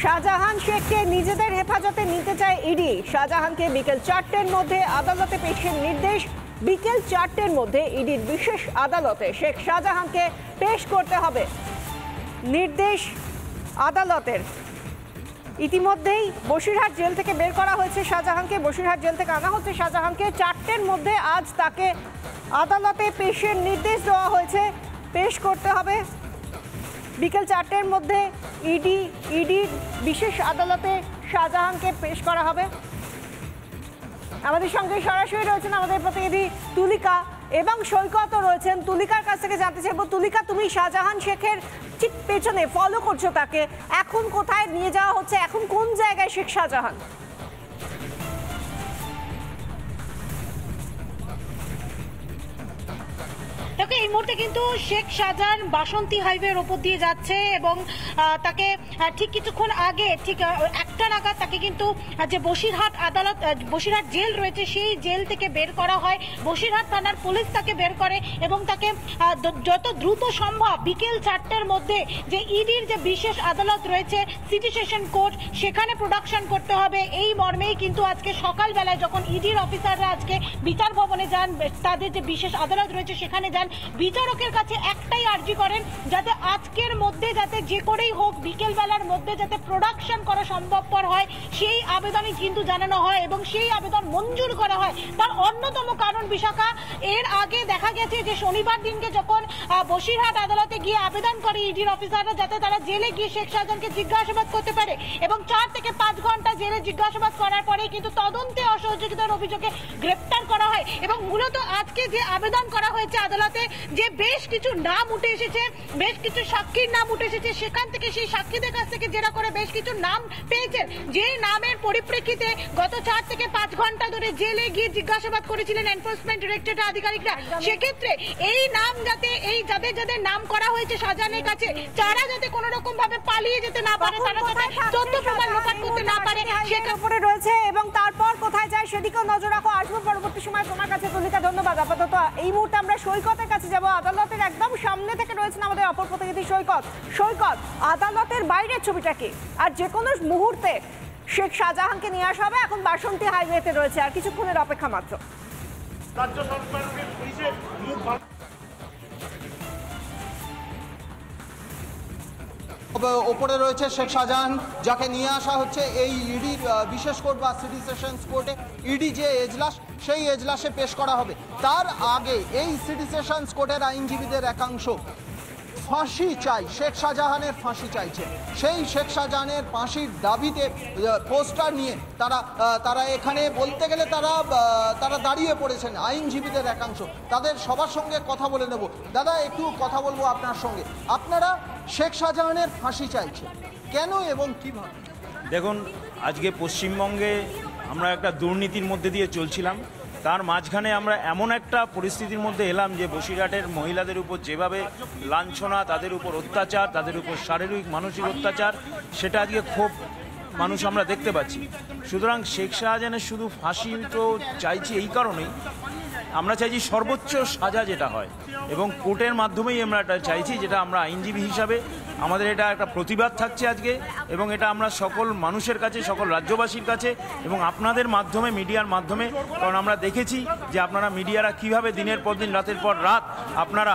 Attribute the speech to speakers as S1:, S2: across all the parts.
S1: শাহজাহান শেখকে নিজেদের হেফাজতে নিতে চায় ইডি। শাহজাহানকে বিকেল 4টের মধ্যে আদালতে পেশের নির্দেশ। বিকেল 4টের মধ্যে ইডির বিশেষ আদালতে শেখ শাহজাহানকে পেশ করতে হবে, নির্দেশ আদালতের। ইতিমধ্যেই বসিরহাট জেল থেকে বের করা হয়েছে শাহজাহানকে, বসিরহাট জেল থেকে আনা হচ্ছে শাহজাহানকে। 4টের মধ্যে আজ তাকে আদালতে পেশের নির্দেশ দেওয়া হয়েছে, পেশ করতে হবে। বিকেল 4টের মধ্যে ইডির বিশেষ আদালতে শাহজাহানকে পেশ করা হবে। আমাদের সঙ্গে সরাসরি রয়েছেন আমাদের প্রতিনিধি তুলিকা এবং সৈকতও রয়েছেন। তুলিকার কাছ থেকে জানতে চাইবো, তুলিকা, তুমি শাহজাহান শেখের ঠিক পেছনে ফলো করছো তাকে, এখন কোথায় নিয়ে যাওয়া হচ্ছে, এখন কোন জায়গায় শেখ শাহজাহান?
S2: এই মুহূর্তে কিন্তু শেখ শাহজাহান বাসন্তী হাইওয়ের ওপর দিয়ে যাচ্ছে এবং তাকে ঠিক কিছুক্ষণ আগে ঠিক 1টা নাগাদ তাকে কিন্তু যে বসিরহাট আদালত, বসিরহাট জেল রয়েছে সেই জেল থেকে বের করা হয়। বসিরহাট থানার পুলিশ তাকে বের করে এবং তাকে যত দ্রুত সম্ভব বিকেল 4টের মধ্যে যে ইডির যে বিশেষ আদালত রয়েছে সিটি সেশন কোর্ট, সেখানে প্রোডাকশন করতে হবে। এই মর্মেই কিন্তু আজকে সকালবেলায় যখন ইডির অফিসাররা আজকে বিচার ভবনে যান, তাদের যে বিশেষ আদালত রয়েছে সেখানে যান, বিচারকের কাছে একটাই আর্জি করেন যাতে আজকের মধ্যে যাতে যে করেই হোক বিকেল বেলার মধ্যে যাতে প্রোডাকশন করা সম্ভবপর হয়, সেই আবেদনই কিন্তু জানানো হয় এবং সেই আবেদন মঞ্জুর করা হয়। তার অন্যতম কারণ বিশাখা, এর আগে দেখা গেছে যে শনিবার দিনকে যখন বসিরহাট আদালতে গিয়ে আবেদন করে ইডির অফিসাররা যাতে তারা জেলে গিয়ে শেখ শাহজাহানকে জিজ্ঞাসাবাদ করতে পারে এবং 4 থেকে 5 ঘন্টা জেলে জিজ্ঞাসাবাদ করার পরে কিন্তু তদন্তে অসহযোগিতার অভিযোগে গ্রেপ্তার করা হয়। এবং মূলত আজকে যে আবেদন করা হয়েছে আদালতে, যে বেশ কিছু নাম উঠে এসেছে, বেশ কিছু সাক্ষীর নাম উঠে এসেছে, সেখান থেকে সেই সাক্ষীদের কাছ থেকে জেরা করে বেশ কিছু নাম পেয়েছেন, যে নামের পরিপ্রেক্ষিতে গত 4 থেকে 5 ঘন্টা ধরে জেলে গিয়ে জিজ্ঞাসাবাদ করেছিলেন এনফোর্সমেন্ট ডিরেক্টরেটের আধিকারিকরা। সেক্ষেত্রে এই নাম যাতে, এই যাদের যাদের নাম করা হয়েছে শাহজাহানের কাছে, তারা যাতে কোনো রকম ভাবে পালিয়ে যেতে না পারে, তারা যাতে তথ্য প্রমাণ লোপাট করতে না পারে,
S1: সেটার উপরে রয়েছে। এবং তারপর কোথায় যায় সেদিকেও নজর রাখো। আসবো পরবর্তী সময় তোমার কাছে তুলিকা, ধন্যবাদ। আপাতত এই মুহূর্তে আমরা সৈকতের কাছে যাব। আদালতের একদম সামনে থেকে রয়েছেন আমাদের অপর প্রতিনিধি সৈকত। সৈকত, আদালতের বাইরের ছবিটা কি? আর যে কোনো মুহূর্তে শেখ শাহজাহানকে নিয়ে আসা হবে, এখন বাসন্তী হাইওয়েতে রয়েছে, আর কিছুক্ষণের অপেক্ষা মাত্র।
S3: রাজ্য সরকারের পুলিশের
S4: ওপরে রয়েছে শেখ শাহজাহান, যাকে নিয়ে আসা হচ্ছে এই ইডি বিশেষ কোর্ট বা সিটি সেশনস কোর্টে। ইডি যে এজলাস, সেই এজলাসে পেশ করা হবে। তার আগে এই সিটি সেশনস কোর্টের আইনজীবীদের একাংশ ফাঁসি চাই, শেখ শাহজাহানের ফাঁসি চাইছে। সেই শেখ শাহজাহানের ফাঁসির দাবিতে পোস্টার নিয়ে তারা এখানে বলতে গেলে তারা দাঁড়িয়ে পড়েছেন আইনজীবীদের একাংশ। তাদের সবার সঙ্গে কথা বলে নেব। দাদা, একটু কথা বলবো আপনার সঙ্গে। আপনারা শেখ শাহজাহানের ফাঁসি চাইছে কেন এবং কিভাবে?
S5: দেখুন, আজকে পশ্চিমবঙ্গে আমরা একটা দুর্নীতির মধ্যে দিয়ে চলছিলাম, তার মাঝখানে আমরা এমন একটা পরিস্থিতির মধ্যে এলাম যে বসিরহাটের মহিলাদের উপর যেভাবে লাঞ্ছনা, তাদের উপর অত্যাচার, তাদের উপর শারীরিক মানসিক অত্যাচার, সেটা আজকে খুব মানুষ আমরা দেখতে পাচ্ছি। সুতরাং শেখ শাহজাহানের শুধু ফাঁসি তো চাইছি এই কারণেই, আমরা চাইছি সর্বোচ্চ সাজা যেটা হয়, এবং কোর্টের মাধ্যমেই আমরা এটা চাইছি, যেটা আমরা আইনজীবী হিসাবে আমাদের এটা একটা প্রতিবাদ থাকছে আজকে। এবং এটা আমরা সকল মানুষের কাছে, সকল রাজ্যবাসীর কাছে এবং আপনাদের মাধ্যমে, মিডিয়ার মাধ্যমে, কারণ আমরা দেখেছি যে আপনারা মিডিয়ারা কিভাবে দিনের পর দিন, রাতের পর রাত আপনারা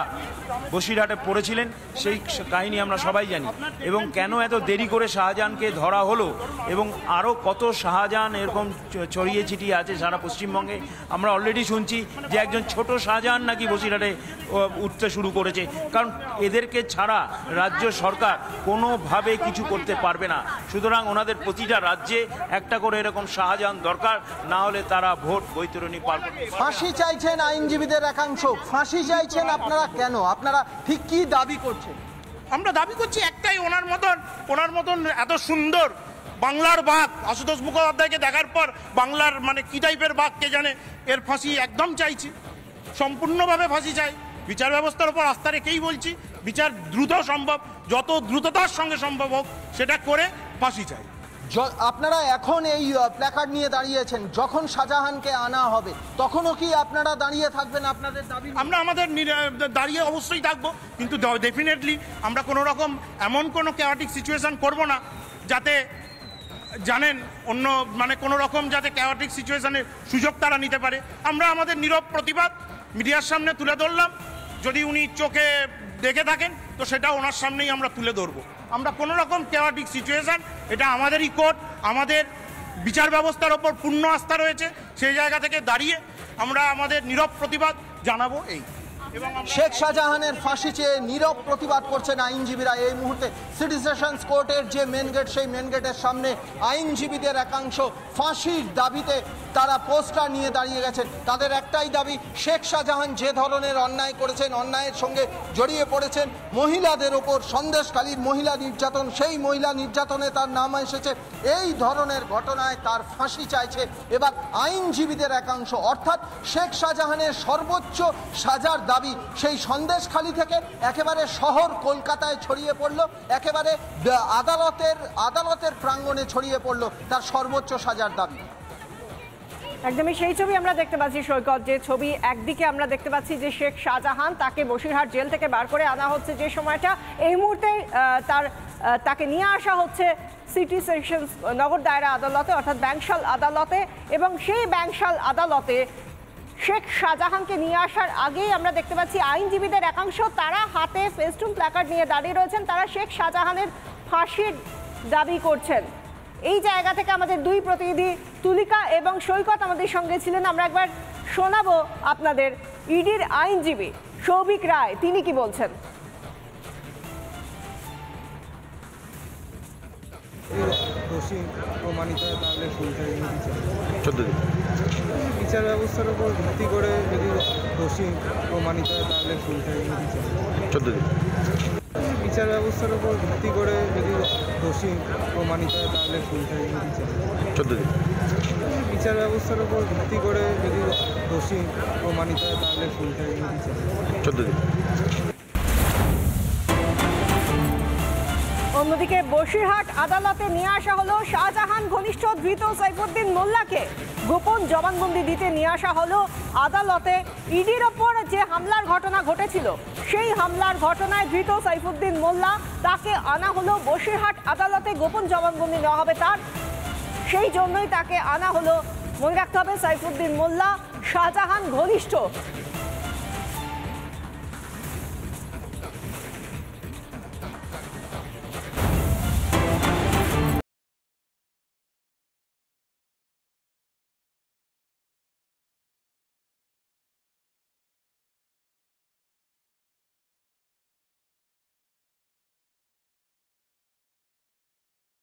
S5: বসিরহাটে পড়েছিলেন, সেই কাহিনী আমরা সবাই জানি। এবং কেন এত দেরি করে শাহজাহানকে ধরা হলো, এবং আরও কত শাহজাহান এরকম ছড়িয়ে ছিটিয়ে আছে সারা পশ্চিমবঙ্গে। আমরা অলরেডি শুনছি যে একজন ছোট শাহজাহান নাকি বসিরহাটে উঠতে শুরু করেছে, কারণ এদেরকে ছাড়া রাজ্য সরকার কোনোভাবে কিছু করতে পারবে না। সুতরাং ওনাদের প্রতিটা রাজ্যে একটা করে এরকম শাহজাহান দরকার, না হলে তারা ভোট বৈতরণী পার করবে।
S4: ফাঁসি চাইছেন আইনজীবীদের একাংশ, ফাঁসি চাইছেন আপনারা কেন? আপনারা ঠিক কি দাবি করছেন?
S3: আমরা দাবি করছি একটাই, ওনার মতন এত সুন্দর বাংলার বাঘ, আশুতোষ মুখোপাধ্যায়কে দেখার পর বাংলার মানে কি টাইপের বাঘ কে জানে, এর ফাঁসি একদম চাইছি, সম্পূর্ণভাবে ফাঁসি চাই। বিচার ব্যবস্থার উপর আস্থা রেখেই বলছি, বিচার দ্রুত সম্ভব, যত দ্রুততার সঙ্গে সম্ভব হোক সেটা করে ফাঁসি চাই।
S4: আপনারা এখন এই প্ল্যাকার্ড নিয়ে দাঁড়িয়েছেন, যখন শাহজাহানকে আনা হবে তখনও কি আপনারা দাঁড়িয়ে থাকবেন আপনাদের দাবি?
S3: আমরা আমাদের দাঁড়িয়ে অবশ্যই থাকবো, কিন্তু ডেফিনেটলি আমরা কোনো রকম এমন কোনো ক্যাওটিক সিচুয়েশন করব না যাতে জানেন অন্য মানে কোনো রকম যাতে ক্যাওটিক সিচুয়েশনের সুযোগ তারা নিতে পারে। আমরা আমাদের নীরব প্রতিবাদ মিডিয়ার সামনে তুলে ধরলাম, যদি উনি চোখে দেখে থাকেন তো সেটা ওনার সামনেই আমরা তুলে ধরবো। আমরা কোনো রকম ক্যাওটিক সিচুয়েশন, এটা আমাদেরই কোর্ট, আমাদের বিচার ব্যবস্থার ওপর পূর্ণ আস্থা রয়েছে, সেই জায়গা থেকে দাঁড়িয়ে আমরা আমাদের নীরব প্রতিবাদ জানাবো। এই
S4: শেখ শাহজাহানের ফাঁসি চেয়ে নীরব প্রতিবাদ করছেন আইনজীবীরা। এই মুহূর্তে সিটি সেশনস কোর্টের যে মেন গেট, সেই মেন গেটের সামনে আইনজীবীদের একাংশ ফাঁসির দাবিতে তারা পোস্টার নিয়ে দাঁড়িয়ে গেছেন। তাদের একটাই দাবি, শেখ শাহজাহান যে ধরনের অন্যায় করেছেন, অন্যায়ের সঙ্গে জড়িয়ে পড়েছেন মহিলাদের ওপর, সন্দেশখালীর মহিলা নির্যাতন, সেই মহিলা নির্যাতনে তার নাম এসেছে, এই ধরনের ঘটনায় তার ফাঁসি চাইছে এবার আইনজীবীদের একাংশ। অর্থাৎ শেখ শাহজাহানের সর্বোচ্চ সাজার দাবি সেই সন্দেশখালী থেকে একেবারে শহর কলকাতায় ছড়িয়ে পড়ল, একেবারে আদালতের প্রাঙ্গণে ছড়িয়ে পড়ল তার সর্বোচ্চ সাজার দাবি।
S1: একদমই সেই ছবি আমরা দেখতে পাচ্ছি সৈকত, যে ছবি একদিকে আমরা দেখতে পাচ্ছি যে শেখ শাহজাহান তাকে বসিরহাট জেল থেকে বার করে আনা হচ্ছে, যে সময়টা এই মুহূর্তে তাকে নিয়ে আসা হচ্ছে সিটি সেশনস নগর দায়রা আদালতে অর্থাৎ ব্যাংশাল আদালতে, এবং সেই ব্যাংশাল আদালতে শেখ শাহজাহানকে নিয়ে আসার আগেই আমরা দেখতে পাচ্ছি আইনজীবীদের একাংশ তারা হাতে ফেস্টুন প্ল্যাকার্ড নিয়ে দাঁড়িয়ে রয়েছেন, তারা শেখ শাহজাহানের ফাঁসির দাবি করছেন। এই জায়গা থেকে আমাদের দুই প্রতিনিধি তুলিকা এবং সৈকত আমাদের সঙ্গে ছিলেন। আমরা একবার শোনাবো আপনাদের ইডির আইনজীবী সৌভিক রায়, তিনি কি বলছেন।
S6: দোষী প্রমাণিত হয় তাহলে বিচার ব্যবস্থার উপর ভিত্তি করে যদি দোষী প্রমাণিত হয় তাহলে বিচার ব্যবস্থার উপর ভিত্তি করে যদি দোষী প্রমাণিত হয় তাহলে বিচার ব্যবস্থার উপর ভিত্তি করে যদি দোষী প্রমাণিত হয় তাহলে
S1: অন্যদিকে বসিরহাট আদালতে নিয়ে আসা হলো শাহজাহান ঘনিষ্ঠ ধৃত সাইফুদ্দিন মোল্লাকে। গোপন জবানবন্দি দিতে নিয়ে আসা হলো আদালতে। ইডির ওপর যে হামলার ঘটনা ঘটেছিল, সেই হামলার ঘটনায় ধৃত সাইফুদ্দিন মোল্লা, তাকে আনা হলো বসিরহাট আদালতে। গোপন জবানবন্দি নেওয়া হবে তার, সেই জন্যই তাকে আনা হলো। মনে রাখতে হবে সাইফুদ্দিন মোল্লা শাহজাহান ঘনিষ্ঠ।